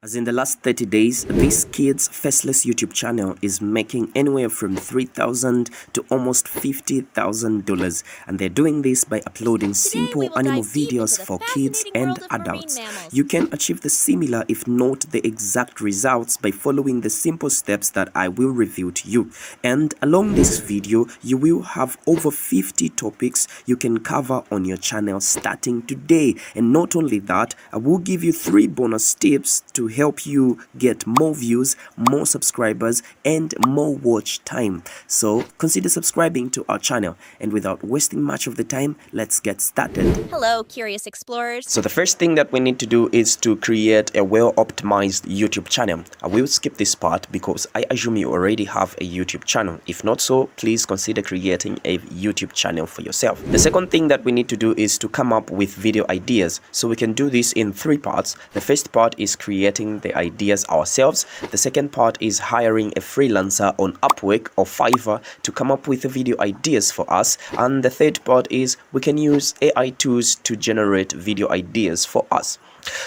As in the last 30 days, this kid's faceless YouTube channel is making anywhere from $3,000 to almost $50,000, and they're doing this by uploading simple animal videos for kids and adults. You can achieve the similar, if not the exact results, by following the simple steps that I will reveal to you. And along this video, you will have over 50 topics you can cover on your channel starting today. And not only that, I will give you 3 bonus tips to help you get more views, more subscribers, and more watch time. So consider subscribing to our channel, and without wasting much of the time, let's get started. Hello, curious explorers. So the first thing that we need to do is to create a well-optimized YouTube channel. I will skip this part because I assume you already have a YouTube channel. If not so, please consider creating a YouTube channel for yourself. The second thing that we need to do is to come up with video ideas. So we can do this in 3 parts. The first part is creating the ideas ourselves. The second part is hiring a freelancer on Upwork or Fiverr to come up with the video ideas for us. And the third part is we can use AI tools to generate video ideas for us.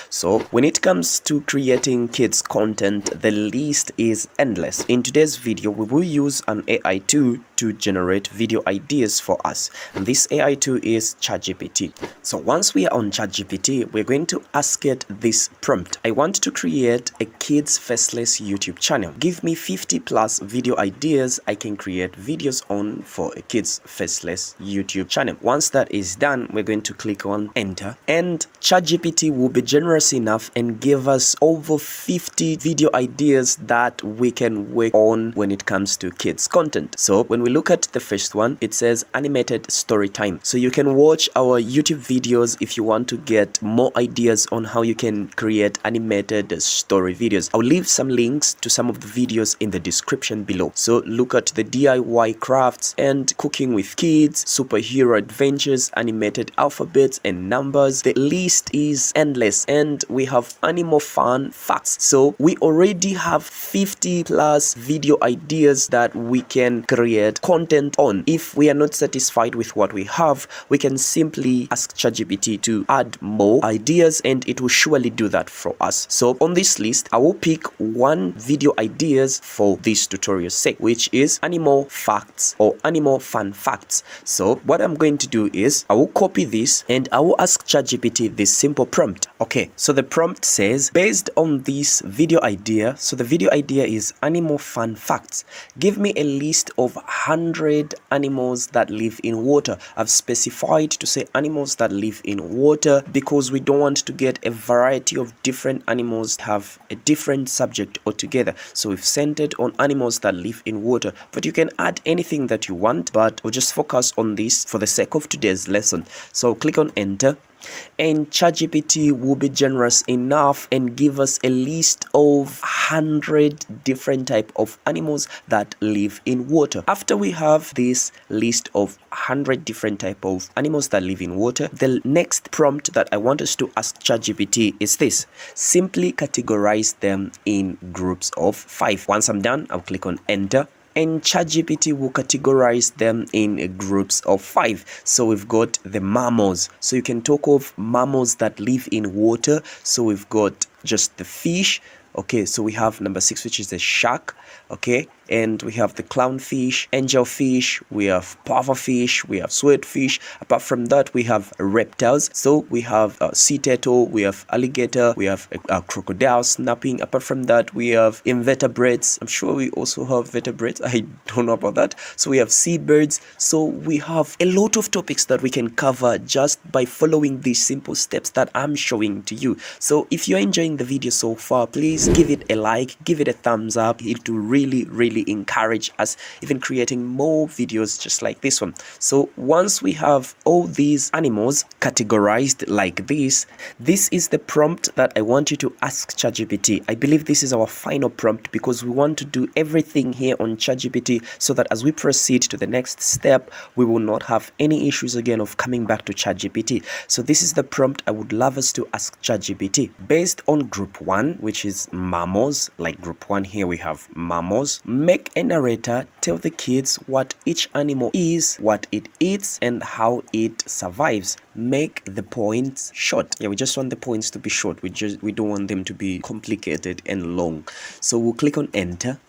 So when it comes to creating kids content, the list is endless. In today's video, we will use an AI tool to generate video ideas for us, and this AI tool is ChatGPT. So once we are on ChatGPT, we're going to ask it this prompt: I want to create a kids faceless YouTube channel. Give me 50 plus video ideas I can create videos on for a kids faceless YouTube channel. Once that is done, we're going to click on enter, and ChatGPT will be generous enough and give us over 50 video ideas that we can work on when it comes to kids content. So when we look at the first one, it says animated story time. So you can watch our YouTube videos if you want to get more ideas on how you can create animated story videos. I'll leave some links to some of the videos in the description below. So look at the DIY crafts and cooking with kids, superhero adventures, animated alphabets and numbers. The list is endless, and we have animal fun facts. So we already have 50 plus video ideas that we can create content on. If we are not satisfied with what we have, we can simply ask ChatGPT to add more ideas, and it will surely do that for us. So on this list, I will pick 1 video ideas for this tutorial's sake, which is animal facts or animal fun facts. So what I'm going to do is I will copy this and I will ask ChatGPT this simple prompt. Okay, so the prompt says, based on this video idea, so the video idea is animal fun facts. Give me a list of 100 animals that live in water. I've specified to say animals that live in water because we don't want to get a variety of different animals that have a different subject altogether. So we've centered on animals that live in water, but you can add anything that you want, but we'll just focus on this for the sake of today's lesson. So click on enter, and ChatGPT will be generous enough and give us a list of 100 different type of animals that live in water. After we have this list of 100 different type of animals that live in water, the next prompt that I want us to ask ChatGPT is this: simply categorize them in groups of 5. Once I'm done, I'll click on enter, and ChatGPT will categorize them in groups of 5. So we've got the mammals. So you can talk of mammals that live in water. So we've got just the fish. Okay, so we have number 6, which is the shark. Okay, and we have the clownfish, angelfish, we have pufferfish, we have swordfish. Apart from that, we have reptiles. So we have sea turtle, we have alligator, we have a crocodile snapping. Apart from that, we have invertebrates. I'm sure we also have vertebrates. I don't know about that. So we have seabirds. So we have a lot of topics that we can cover just by following these simple steps that I'm showing to you. So if you're enjoying the video so far, please give it a like, give it a thumbs up. It will really encourage us even creating more videos just like this one. So once we have all these animals categorized like this is the prompt that I want you to ask ChatGPT. I believe this is our final prompt because we want to do everything here on ChatGPT so that as we proceed to the next step, we will not have any issues again of coming back to ChatGPT. So this is the prompt I would love us to ask ChatGPT. Based on on group 1, which is mammals. Like group 1 here we have mammals. Make a narrator tell the kids what each animal is, what it eats, and how it survives. Make the points short. Yeah, we just want the points to be short. We don't want them to be complicated and long. So we'll click on enter.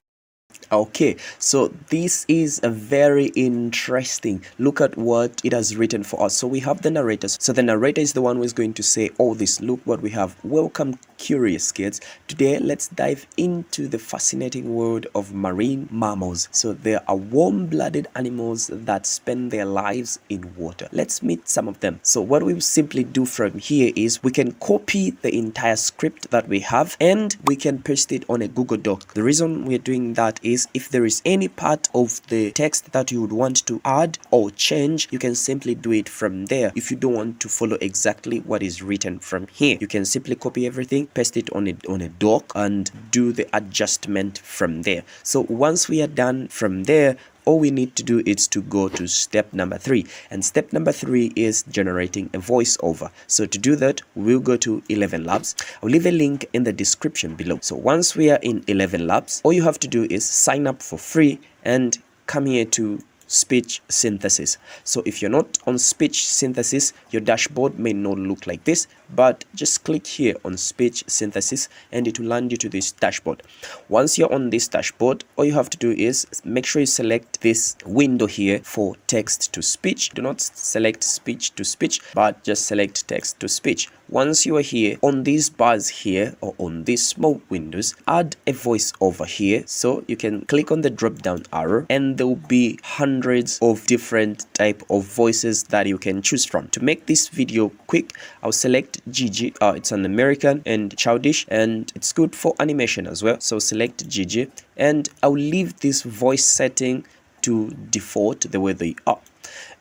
Okay, so this is a very interesting. Look at what it has written for us. So we have the narrator. So the narrator is the one who is going to say all this. Look what we have. Welcome, curious kids. Today, let's dive into the fascinating world of marine mammals. So there are warm-blooded animals that spend their lives in water. Let's meet some of them. So what we simply do from here is we can copy the entire script that we have and we can paste it on a Google Doc. The reason we're doing that is if there is any part of the text that you would want to add or change, you can simply do it from there. If you don't want to follow exactly what is written from here, you can simply copy everything, paste it on a doc and do the adjustment from there. So once we are done from there, all we need to do is to go to step number 3, and step number 3 is generating a voiceover. So to do that, we'll go to 11 Labs. I'll leave a link in the description below. So once we are in 11 Labs, all you have to do is sign up for free and come here to speech synthesis. So if you're not on speech synthesis, your dashboard may not look like this, but just click here on speech synthesis and it will land you to this dashboard. Once you're on this dashboard, all you have to do is make sure you select this window here for text to speech. Do not select speech to speech, but just select text to speech. Once you are here on these bars here or on these small windows, add a voice over here. So you can click on the drop down arrow and there will be hundreds of different type of voices that you can choose from. To make this video quick, I'll select Gigi. It's an American and childish and it's good for animation as well. So select Gigi and I'll leave this voice setting to default the way they are.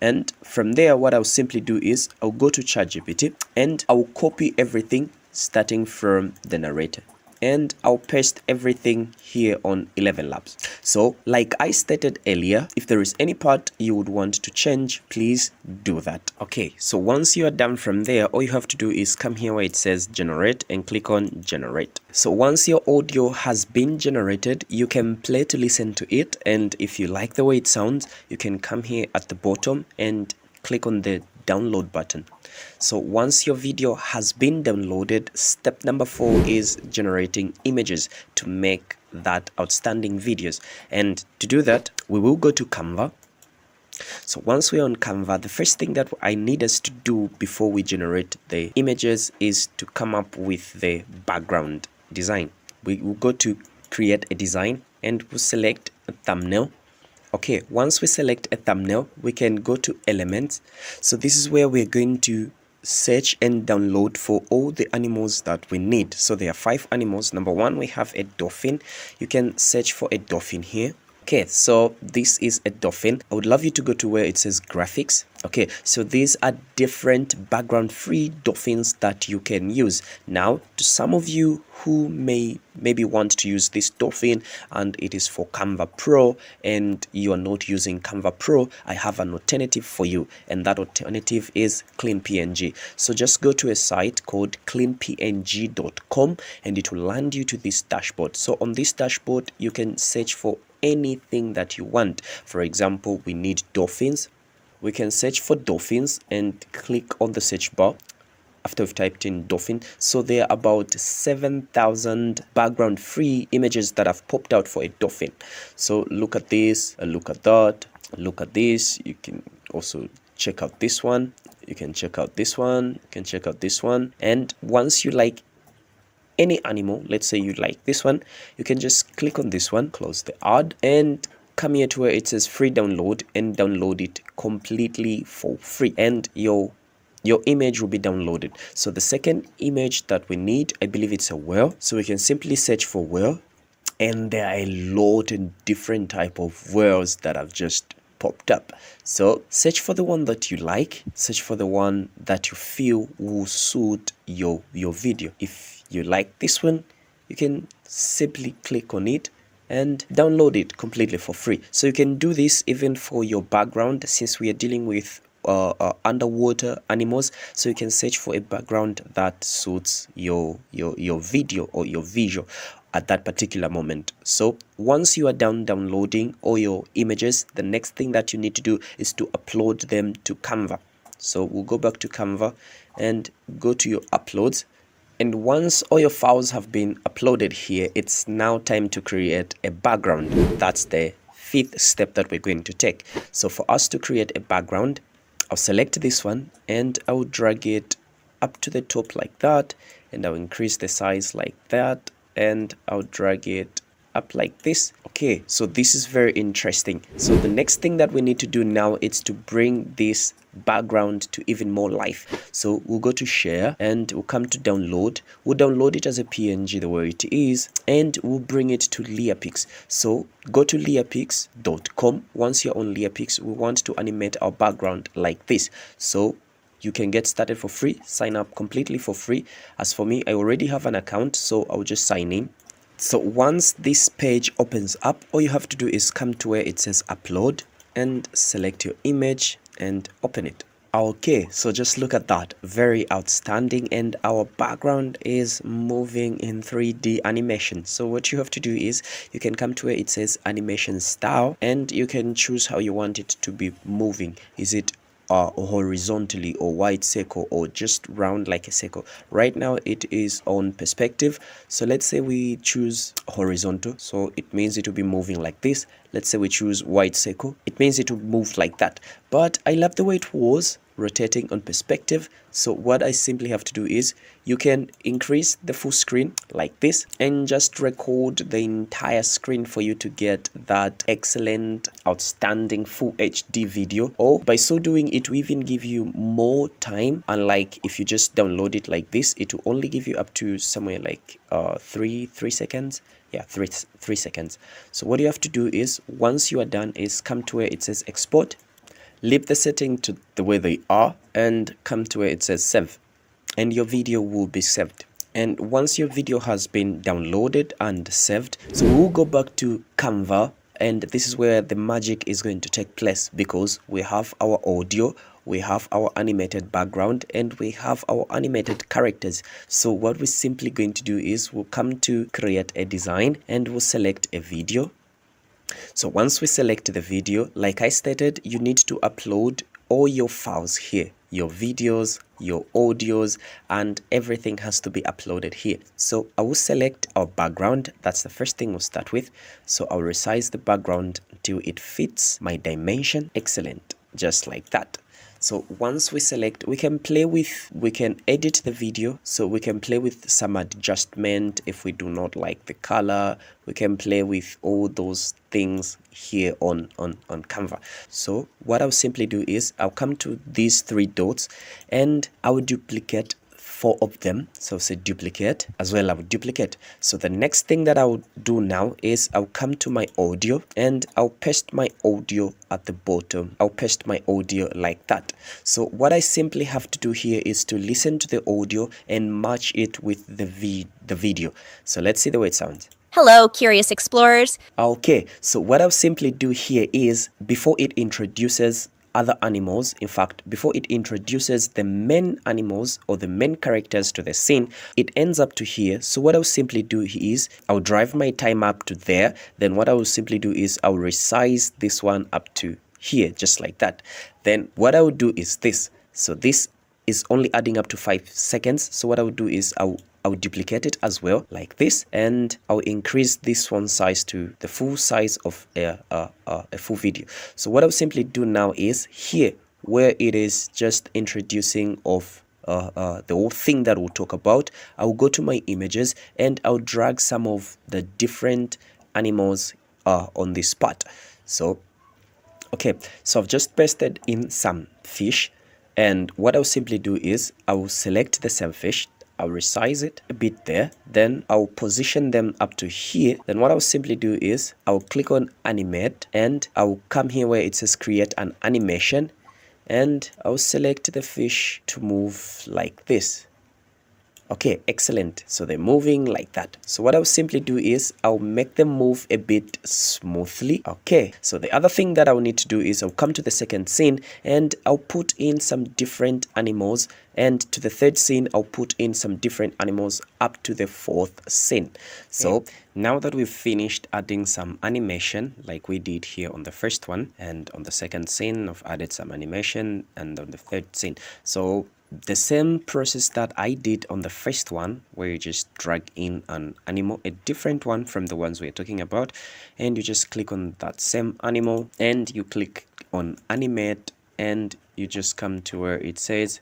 And from there, what I'll simply do is I'll go to ChatGPT and I'll copy everything starting from the narrator. And I'll paste everything here on 11 Labs. So like I stated earlier, if there is any part you would want to change, please do that. Okay, so once you are done from there, all you have to do is come here where it says generate and click on generate. So once your audio has been generated, you can play to listen to it. And if you like the way it sounds, you can come here at the bottom and click on the download button. So once your video has been downloaded, step number 4 is generating images to make that outstanding videos. And to do that, we will go to Canva. So once we're on Canva, the first thing that I need us to do before we generate the images is to come up with the background design. We will go to create a design and we'll select a thumbnail. Okay, once we select a thumbnail, we can go to elements. So this is where we're going to search and download for all the animals that we need. So there are 5 animals. Number 1, we have a dolphin. You can search for a dolphin here. Okay, so this is a dolphin. I would love you to go to where it says graphics. Okay, so these are different background free dolphins that you can use. Now, to some of you who maybe want to use this dolphin and it is for Canva Pro and you are not using Canva Pro, I have an alternative for you, and that alternative is CleanPNG. So just go to a site called cleanpng.com and it will land you to this dashboard. So on this dashboard, you can search for anything that you want. For example, we need dolphins. We can search for dolphins and click on the search bar after we've typed in dolphin. So there are about 7,000 background free images that have popped out for a dolphin. So look at this, look at that, look at this. You can also check out this one. You can check out this one. You can check out this one. And once you like any animal, let's say you like this one, you can just click on this one, close the ad, and come here to where it says free download and download it completely for free, and your image will be downloaded. So the second image that we need, I believe it's a whale. So we can simply search for whale, and there are a lot of different type of whales that have just popped up. So search for the one that you like, search for the one that you feel will suit your video. If you like this one, you can simply click on it and download it completely for free. So you can do this even for your background, since we are dealing with underwater animals, so you can search for a background that suits your video or your visual at that particular moment. So once you are downloading all your images, the next thing that you need to do is to upload them to Canva. So we'll go back to Canva and go to your uploads. And once all your files have been uploaded here, it's now time to create a background. That's the fifth step that we're going to take. So for us to create a background, I'll select this one and I'll drag it up to the top like that, and I'll increase the size like that, and I'll drag it up like this. Okay, so this is very interesting. So the next thing that we need to do now is to bring this background to even more life. So we'll go to share and we'll come to download. We'll download it as a PNG the way it is, and we'll bring it to Leapix. So go to leapix.com. Once you're on Leapix, we want to animate our background like this. So you can get started for free, sign up completely for free. As for me, I already have an account, so I'll just sign in. So once this page opens up, all you have to do is come to where it says upload and select your image and open it. Okay, so just look at that, very outstanding, and our background is moving in 3D animation. So what you have to do is you can come to where it says animation style, and you can choose how you want it to be moving. Is it horizontally or wide circle or just round like a circle? Right now it is on perspective, so let's say we choose horizontal, so it means it will be moving like this. Let's say we choose wide circle, it means it will move like that. But I love the way it was rotating on perspective, so what I simply have to do is you can increase the full screen like this and just record the entire screen for you to get that excellent, outstanding full HD video. Or by so doing, it will even give you more time, unlike if you just download it like this, it will only give you up to somewhere like 3 seconds. Yeah, three seconds. So what you have to do is, once you are done, is come to where it says export, leave the setting to the way they are, and come to where it says save, and your video will be saved. And once your video has been downloaded and saved, so we'll go back to Canva, and this is where the magic is going to take place, because we have our audio, we have our animated background, and we have our animated characters. So what we're simply going to do is we'll come to create a design and we'll select a video. So once we select the video, like I stated, you need to upload all your files here, your videos, your audios, and everything has to be uploaded here. So I will select our background. That's the first thing we'll start with. So I'll resize the background until it fits my dimension. Excellent, just like that. So once we select, we can edit the video, so we can play with some adjustment. If we do not like the color, we can play with all those things here on Canva. So what I'll simply do is I'll come to these 3 dots and I will duplicate 4 of them. So say duplicate as well. I will duplicate. So the next thing that I will do now is I'll come to my audio and I'll paste my audio at the bottom. I'll paste my audio like that. So what I simply have to do here is to listen to the audio and match it with the video. So let's see the way it sounds. Hello, curious explorers. Okay, so what I'll simply do here is, before it introduces other animals, in fact before it introduces the main animals or the main characters to the scene, it ends up to here. So what I'll simply do is I'll drive my time up to there. Then what I will simply do is I'll resize this one up to here, just like that. Then what I will do is this. So this is only adding up to 5 seconds. So what I will do is I'll duplicate it as well like this, and I'll increase this one size to the full size of a full video. So what I'll simply do now is here where it is just introducing of the whole thing that we'll talk about, I'll go to my images and I'll drag some of the different animals on this part. So okay, so I've just pasted in some fish, and what I'll simply do is I will select the same fish, I'll resize it a bit there, then I'll position them up to here. Then what I'll simply do is I'll click on animate and I'll come here where it says create an animation, and I'll select the fish to move like this. Okay, excellent. So they're moving like that. So what I'll simply do is I'll make them move a bit smoothly. Okay, so the other thing that I'll need to do is I'll come to the second scene and I'll put in some different animals, and to the third scene I'll put in some different animals up to the fourth scene. So now that we've finished adding some animation like we did here on the first one, and on the second scene I've added some animation, and on the third scene, so the same process that I did on the first one, where you just drag in an animal, a different one from the ones we're talking about, and you just click on that same animal and you click on animate, and you just come to where it says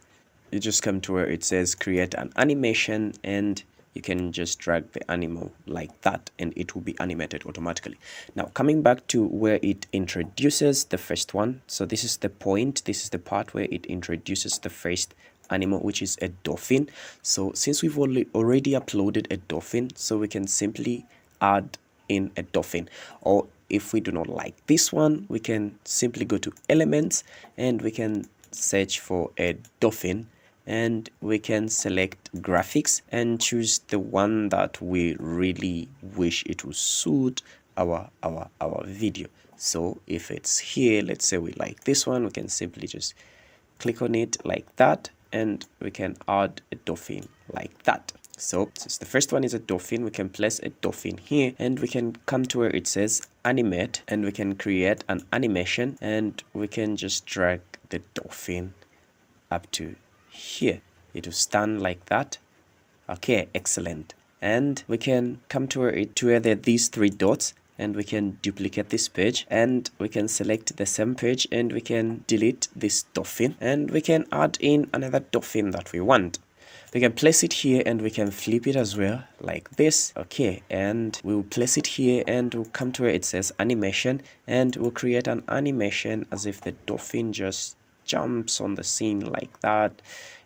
create an animation, and you can just drag the animal like that and it will be animated automatically. Now coming back to where it introduces the first one, so this is the point, this is the part where it introduces the first animal, which is a dolphin. So since we've already uploaded a dolphin, so we can simply add in a dolphin. Or if we do not like this one, we can simply go to elements and we can search for a dolphin, and we can select graphics and choose the one that we really wish it will suit our video. So if it's here, let's say we like this one, we can simply just click on it like that, and we can add a dolphin like that. So since the first one is a dolphin, we can place a dolphin here, and we can come to where it says animate, and we can create an animation, and we can just drag the dolphin up to here. It will stand like that. Okay, excellent. And we can come to where there are these three dots, and we can duplicate this page, and we can select the same page, and we can delete this dolphin, and we can add in another dolphin that we want. We can place it here, and we can flip it as well like this. Okay, and we'll place it here, and we'll come to where it says animation, and we'll create an animation as if the dolphin just jumps on the scene like that,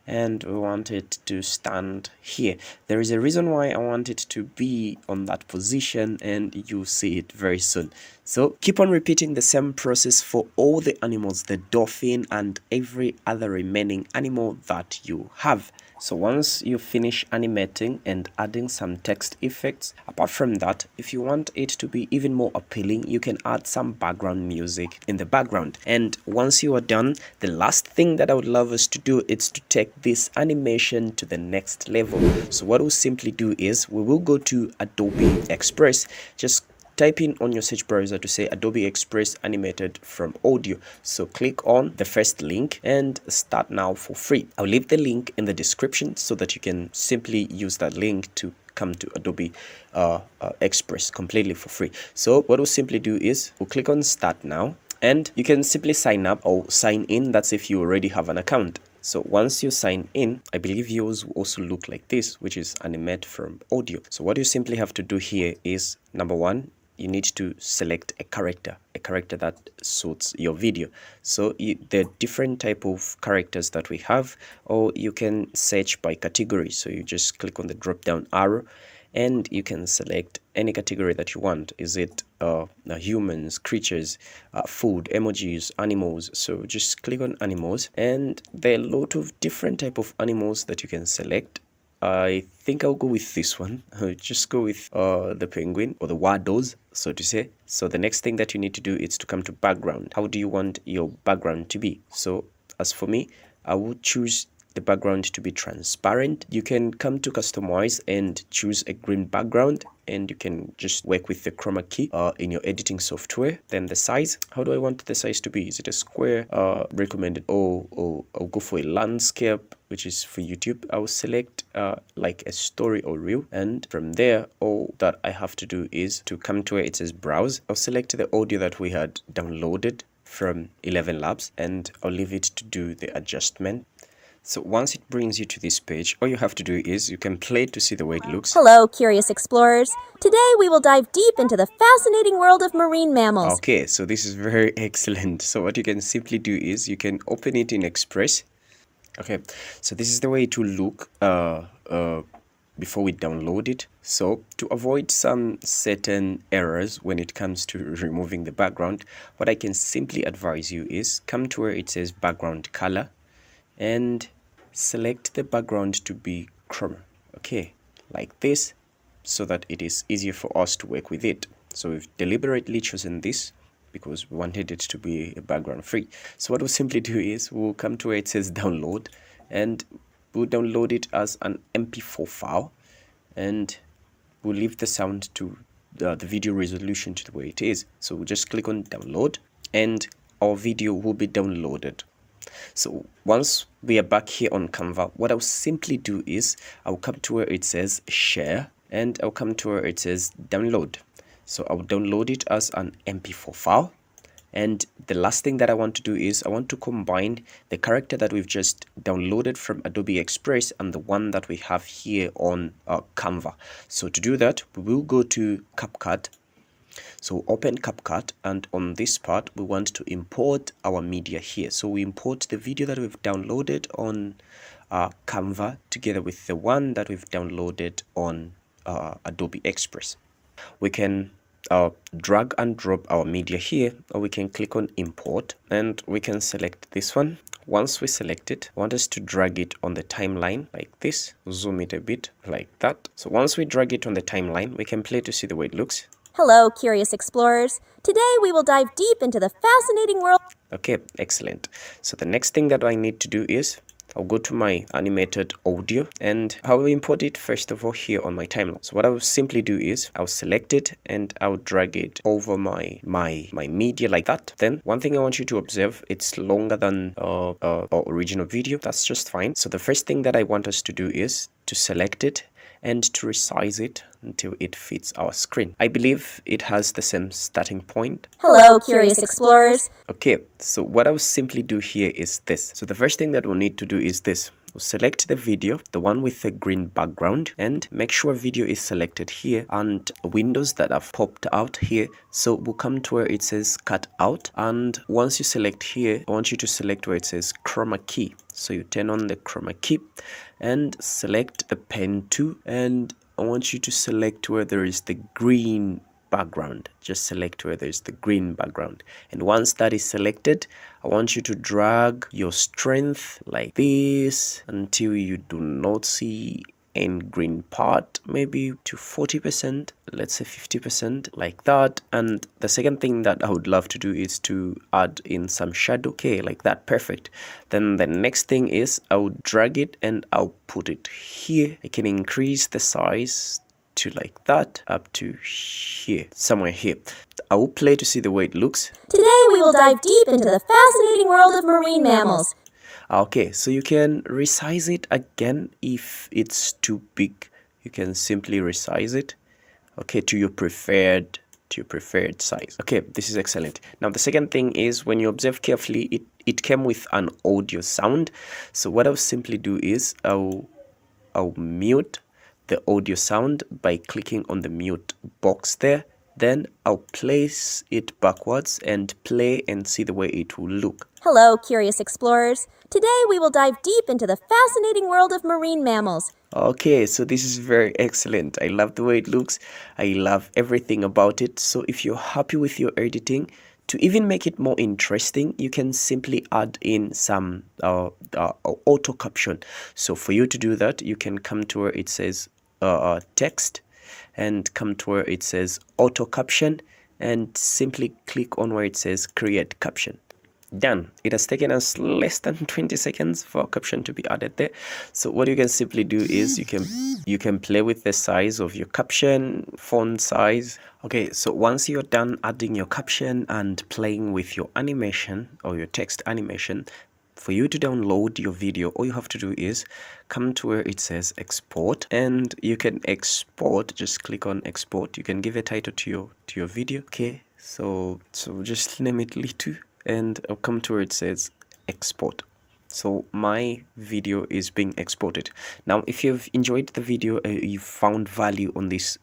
and we want it to stand here. There is a reason why I want it to be on that position, and you'll see it very soon. So keep on repeating the same process for all the animals, the dolphin and every other remaining animal that you have. So once you finish animating and adding some text effects, apart from that, if you want it to be even more appealing, you can add some background music in the background. And once you are done, the last thing that I would love us to do is to take this animation to the next level. So what we'll simply do is we will go to Adobe Express. Just type in on your search browser to say Adobe Express animated from audio. So click on the first link and start now for free. I'll leave the link in the description so that you can simply use that link to come to Adobe Express completely for free. So what we'll simply do is we'll click on start now, and you can simply sign up or sign in. That's if you already have an account. So once you sign in, I believe yours will also look like this, which is animate from audio. So what you simply have to do here is, number one, you need to select a character that suits your video. So there are different type of characters that we have, or you can search by category. So you just click on the drop down arrow and you can select any category that you want. Is it humans, creatures, food, emojis, animals? So just click on animals, and there are a lot of different type of animals that you can select. I think I'll go with this one. I'll just go with the penguin, or the waddles, so to say. So the next thing that you need to do is to come to background. How do you want your background to be? So as for me, I will choose the background to be transparent. You can come to customize and choose a green background, and you can just work with the chroma key in your editing software. Then the size, how do I want the size to be? Is it a square? Recommended. I'll go for a landscape, which is for YouTube. I will select like a story or reel, and from there all that I have to do is to come to where it says browse. I'll select the audio that we had downloaded from 11 Labs, and I'll leave it to do the adjustment. So once it brings you to this page, all you have to do is you can play to see the way it looks. Hello, curious explorers. Today we will dive deep into the fascinating world of marine mammals. Okay, so this is very excellent. So what you can simply do is you can open it in Express. Okay, so this is the way it will look before we download it. So to avoid some certain errors when it comes to removing the background, what I can simply advise you is come to where it says background color and select the background to be chroma. okay, like this, so that it is easier for us to work with it. So we've deliberately chosen this because we wanted it to be background free. So what we'll simply do is we'll come to where it says download, and we'll download it as an MP4 file, and we'll leave the sound to the video resolution to the way it is. So we'll just click on download, and our video will be downloaded. So once we are back here on Canva, what I'll simply do is I'll come to where it says share, and I'll come to where it says download. So I'll download it as an MP4 file. And the last thing that I want to do is I want to combine the character that we've just downloaded from Adobe Express and the one that we have here on Canva. So to do that, we will go to CapCut. So open CapCut, and on this part we want to import our media here. So we import the video that we've downloaded on Canva together with the one that we've downloaded on Adobe Express. We can drag and drop our media here, or we can click on import and we can select this one. Once we select it, I want us to drag it on the timeline like this, zoom it a bit like that. So once we drag it on the timeline, we can play to see the way it looks. Hello, curious explorers. Today we will dive deep into the fascinating world. Okay, excellent. So the next thing that I need to do is I'll go to my animated audio, and I will import it first of all here on my timeline. So what I will simply do is I'll select it and I'll drag it over my media like that. Then one thing I want you to observe, it's longer than our original video. That's just fine. So the first thing that I want us to do is to select it and to resize it until it fits our screen. I believe it has the same starting point. Hello, curious explorers. Okay, so what I'll simply do here is this. So the first thing that we'll need to do is this. We'll select the video, the one with the green background, and make sure video is selected here and windows that have popped out here. So we'll come to where it says cut out, and once you select here, I want you to select where it says chroma key. So you turn on the chroma key and select the pen tool, and I want you to select where there is the green background. Just select where there's the green background, and once that is selected, I want you to drag your strength like this until you do not see any green part, maybe to 40%, let's say 50%, like that. And the second thing that I would love to do is to add in some shadow. Okay, like that, perfect. Then the next thing is I would drag it and I'll put it here. I can increase the size to like that, up to here, somewhere here. I will play to see the way it looks. Today we will dive deep into the fascinating world of marine mammals. Okay, so you can resize it again if it's too big. You can simply resize it, okay, to your preferred size. Okay, this is excellent. Now the second thing is, when you observe carefully, it came with an audio sound. So what I'll simply do is I'll mute the audio sound by clicking on the mute box there. Then I'll place it backwards and play and see the way it will look. Hello, curious explorers. Today we will dive deep into the fascinating world of marine mammals. Okay, so this is very excellent. I love the way it looks. I love everything about it. So if you're happy with your editing, to even make it more interesting, you can simply add in some auto caption. So for you to do that, you can come to where it says text, and come to where it says auto caption, and simply click on where it says create caption. Done. It has taken us less than 20 seconds for a caption to be added there. So what you can simply do is you can play with the size of your caption, font size. Okay, so once you're done adding your caption and playing with your animation or your text animation, for you to download your video, all you have to do is come to where it says export, and you can export. Just click on export. You can give a title to your video. Okay, so just name it Litu, and I'll come to where it says export. So my video is being exported. Now, if you've enjoyed the video, you found value on this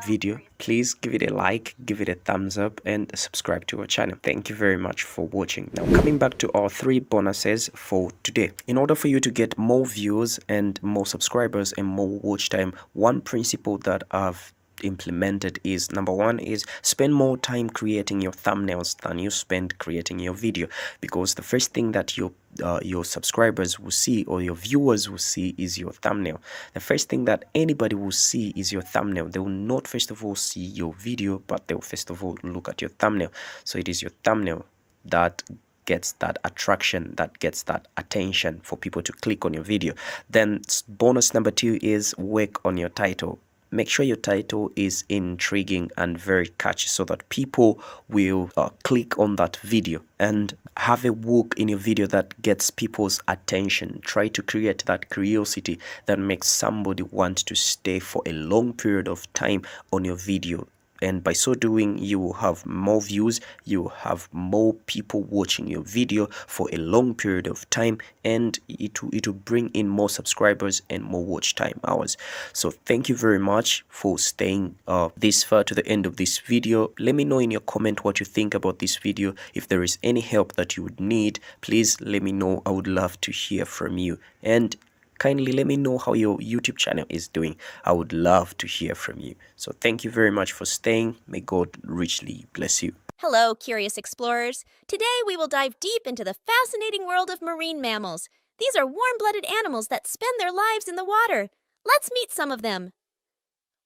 video, please give it a like, give it a thumbs up, and subscribe to our channel. Thank you very much for watching. Now, coming back to our 3 bonuses for today. In order for you to get more views and more subscribers and more watch time, one principle that I've implemented is, number one is spend more time creating your thumbnails than you spend creating your video, because the first thing that your subscribers will see or your viewers will see is your thumbnail. The first thing that anybody will see is your thumbnail. They will not first of all see your video, but they will first of all look at your thumbnail. So it is your thumbnail that gets that attraction, that gets that attention for people to click on your video. Then bonus number two is work on your title. Make sure your title is intriguing and very catchy so that people will click on that video, and have a hook in your video that gets people's attention. Try to create that curiosity that makes somebody want to stay for a long period of time on your video. And by so doing, you will have more views, you will have more people watching your video for a long period of time, and it will bring in more subscribers and more watch time hours. So thank you very much for staying this far to the end of this video. Let me know in your comment what you think about this video. If there is any help that you would need, please let me know. I would love to hear from you. And kindly let me know how your YouTube channel is doing. I would love to hear from you. So thank you very much for staying. May God richly bless you. Hello, curious explorers. Today we will dive deep into the fascinating world of marine mammals. These are warm-blooded animals that spend their lives in the water. Let's meet some of them.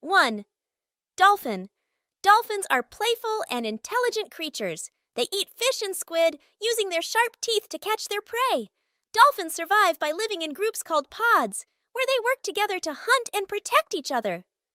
1. Dolphin. Dolphins are playful and intelligent creatures. They eat fish and squid, using their sharp teeth to catch their prey. Dolphins survive by living in groups called pods, where they work together to hunt and protect each other.